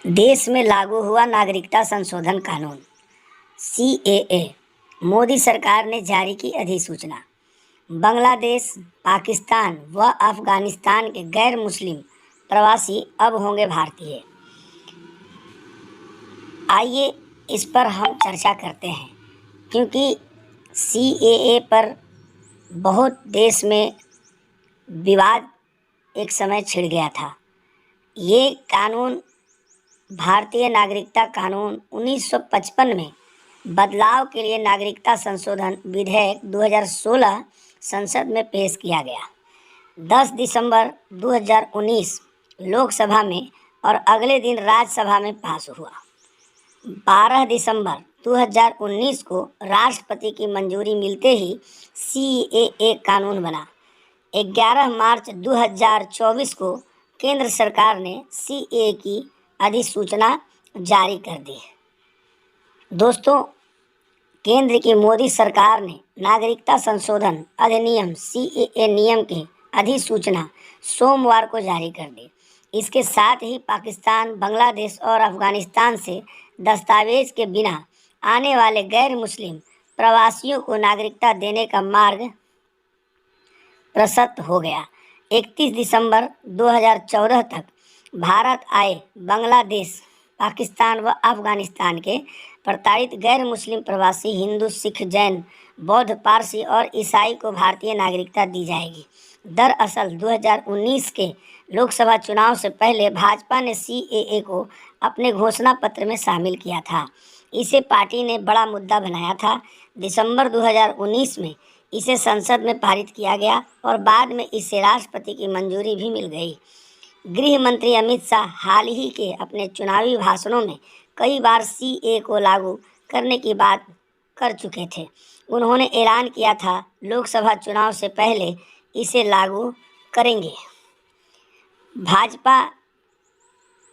देश में लागू हुआ नागरिकता संशोधन कानून सीएए। मोदी सरकार ने जारी की अधिसूचना। बांग्लादेश, पाकिस्तान व अफगानिस्तान के गैर मुस्लिम प्रवासी अब होंगे भारतीय। आइए इस पर हम चर्चा करते हैं, क्योंकि सीएए पर बहुत देश में विवाद एक समय छिड़ गया था। ये कानून भारतीय नागरिकता कानून 1955 में बदलाव के लिए नागरिकता संशोधन विधेयक 2016 संसद में पेश किया गया। 10 दिसंबर 2019 लोकसभा में और अगले दिन राज्यसभा में पास हुआ। 12 दिसंबर 2019 को राष्ट्रपति की मंजूरी मिलते ही सीएए कानून बना। 11 मार्च 2024 को केंद्र सरकार ने सीएए की अधिसूचना जारी कर दी। दोस्तों, केंद्र की मोदी सरकार ने नागरिकता संशोधन अधिनियम सीएए नियम की अधिसूचना सोमवार को जारी कर दी। इसके साथ ही पाकिस्तान, बांग्लादेश और अफगानिस्तान से दस्तावेज के बिना आने वाले गैर मुस्लिम प्रवासियों को नागरिकता देने का मार्ग प्रशस्त हो गया। 31 दिसंबर 2014 तक भारत आए बांग्लादेश, पाकिस्तान व अफगानिस्तान के प्रताड़ित गैर मुस्लिम प्रवासी हिंदू, सिख, जैन, बौद्ध, पारसी और ईसाई को भारतीय नागरिकता दी जाएगी। दरअसल 2019 के लोकसभा चुनाव से पहले भाजपा ने सीएए को अपने घोषणा पत्र में शामिल किया था। इसे पार्टी ने बड़ा मुद्दा बनाया था। दिसंबर 2019 में इसे संसद में पारित किया गया और बाद में इसे राष्ट्रपति की मंजूरी भी मिल गई। गृह मंत्री अमित शाह हाल ही के अपने चुनावी भाषणों में कई बार सीएए को लागू करने की बात कर चुके थे। उन्होंने ऐलान किया था लोकसभा चुनाव से पहले इसे लागू करेंगे। भाजपा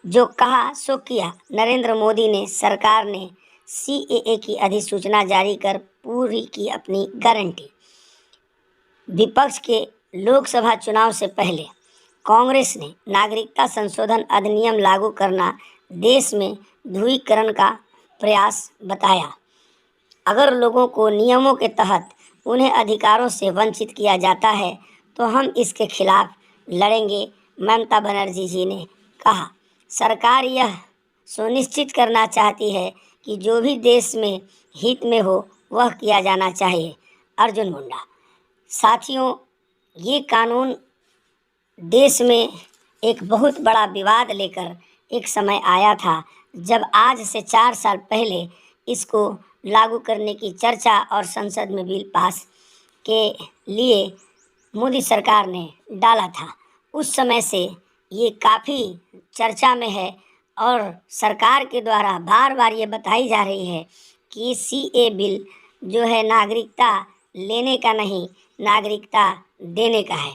जो कहा सो किया। नरेंद्र मोदी ने सरकार ने सीएए की अधिसूचना जारी कर पूरी की अपनी गारंटी। विपक्ष के लोकसभा चुनाव से पहले कांग्रेस ने नागरिकता संशोधन अधिनियम लागू करना देश में ध्रुवीकरण का प्रयास बताया। अगर लोगों को नियमों के तहत उन्हें अधिकारों से वंचित किया जाता है तो हम इसके खिलाफ लड़ेंगे, ममता बनर्जी जी ने कहा। सरकार यह सुनिश्चित करना चाहती है कि जो भी देश में हित में हो वह किया जाना चाहिए। अर्जुन मुंडा। साथियों, ये कानून देश में एक बहुत बड़ा विवाद लेकर एक समय आया था, जब आज से 4 साल पहले इसको लागू करने की चर्चा और संसद में बिल पास के लिए मोदी सरकार ने डाला था। उस समय से ये काफ़ी चर्चा में है और सरकार के द्वारा बार बार ये बताई जा रही है कि सीए बिल जो है नागरिकता लेने का नहीं, नागरिकता देने का है।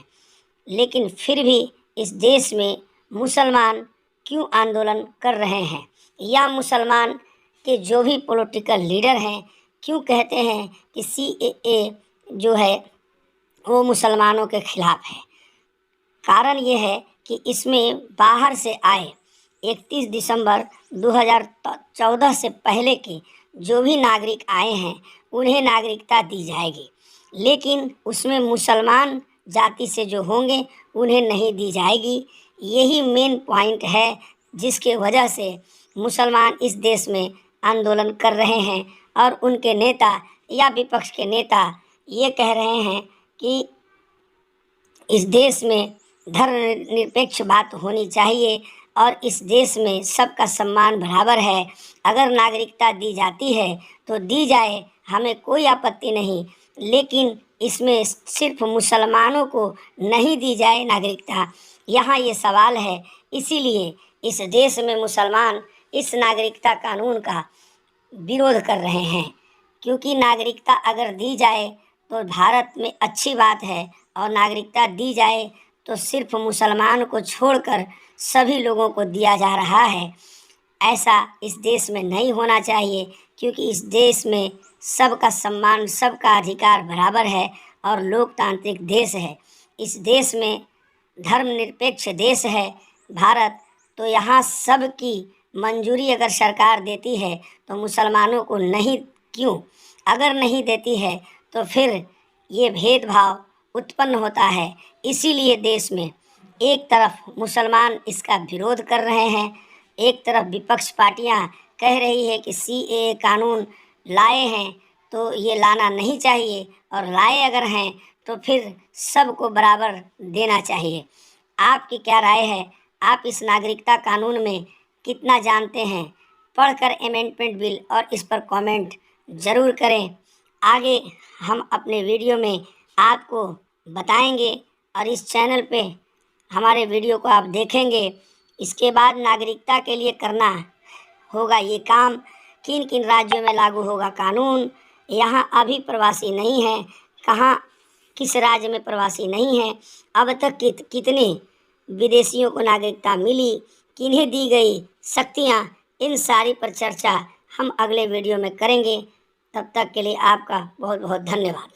लेकिन फिर भी इस देश में मुसलमान क्यों आंदोलन कर रहे हैं, या मुसलमान के जो भी पॉलिटिकल लीडर हैं क्यों कहते हैं कि सीएए जो है वो मुसलमानों के खिलाफ है? कारण ये है कि इसमें बाहर से आए 31 दिसंबर 2014 से पहले के जो भी नागरिक आए हैं उन्हें नागरिकता दी जाएगी, लेकिन उसमें मुसलमान जाति से जो होंगे उन्हें नहीं दी जाएगी। यही मेन पॉइंट है जिसके वजह से मुसलमान इस देश में आंदोलन कर रहे हैं और उनके नेता या विपक्ष के नेता ये कह रहे हैं कि इस देश में धर्मनिरपेक्ष बात होनी चाहिए और इस देश में सबका सम्मान बराबर है। अगर नागरिकता दी जाती है तो दी जाए, हमें कोई आपत्ति नहीं, लेकिन इसमें सिर्फ मुसलमानों को नहीं दी जाए नागरिकता, यहाँ ये सवाल है। इसीलिए इस देश में मुसलमान इस नागरिकता कानून का विरोध कर रहे हैं, क्योंकि नागरिकता अगर दी जाए तो भारत में अच्छी बात है और नागरिकता दी जाए तो सिर्फ मुसलमान को छोड़कर सभी लोगों को दिया जा रहा है। ऐसा इस देश में नहीं होना चाहिए, क्योंकि इस देश में सबका सम्मान, सबका अधिकार बराबर है और लोकतांत्रिक देश है। इस देश में धर्मनिरपेक्ष देश है भारत, तो यहाँ सबकी मंजूरी अगर सरकार देती है तो मुसलमानों को नहीं क्यों? अगर नहीं देती है तो फिर ये भेदभाव उत्पन्न होता है। इसीलिए देश में एक तरफ मुसलमान इसका विरोध कर रहे हैं, एक तरफ विपक्ष पार्टियां कह रही है कि सीएए कानून लाए हैं तो ये लाना नहीं चाहिए, और लाए अगर हैं तो फिर सबको बराबर देना चाहिए। आपकी क्या राय है? आप इस नागरिकता कानून में कितना जानते हैं? पढ़कर अमेंडमेंट बिल और इस पर कमेंट ज़रूर करें। आगे हम अपने वीडियो में आपको बताएंगे और इस चैनल पे हमारे वीडियो को आप देखेंगे। इसके बाद नागरिकता के लिए करना होगा ये काम, किन किन राज्यों में लागू होगा कानून, यहाँ अभी प्रवासी नहीं हैं, कहाँ किस राज्य में प्रवासी नहीं हैं, अब तक कितने विदेशियों को नागरिकता मिली, किन्हें दी गई शक्तियाँ, इन सारी पर चर्चा हम अगले वीडियो में करेंगे। तब तक के लिए आपका बहुत बहुत धन्यवाद।